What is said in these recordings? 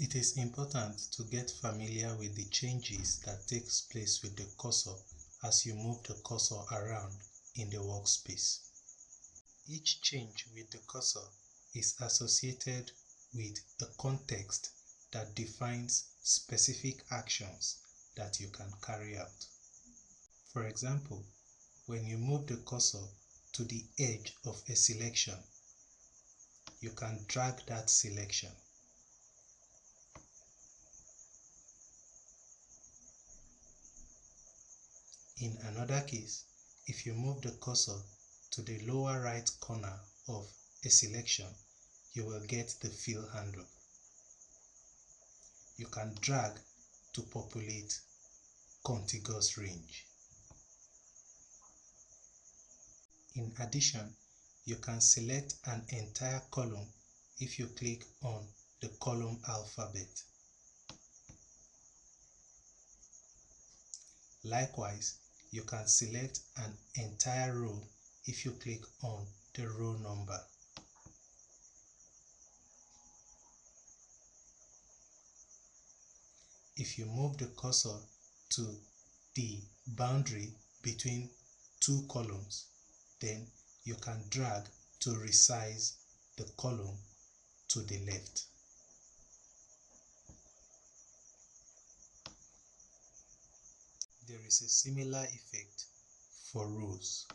It is important to get familiar with the changes that takes place with the cursor as you move the cursor around in the workspace. Each change with the cursor is associated with a context that defines specific actions that you can carry out. For example, when you move the cursor to the edge of a selection, you can drag that selection. In another case, if you move the cursor to the lower right corner of a selection, you will get the fill handle. You can drag to populate contiguous range. In addition, you can select an entire column if you click on the column alphabet. Likewise, you can select an entire row if you click on the row number. If you move the cursor to the boundary between two columns, then you can drag to resize the column to the left. There is a similar effect for rows.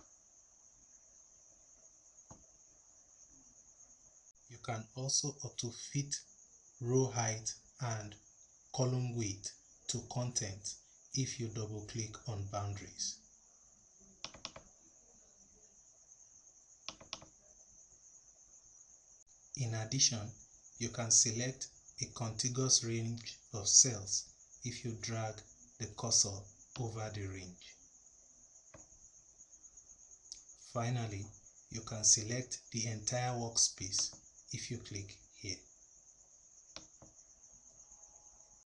You can also auto-fit row height and column width to content if you double-click on boundaries. In addition, you can select a contiguous range of cells if you drag the cursor over the range. Finally, you can select the entire workspace if you click here.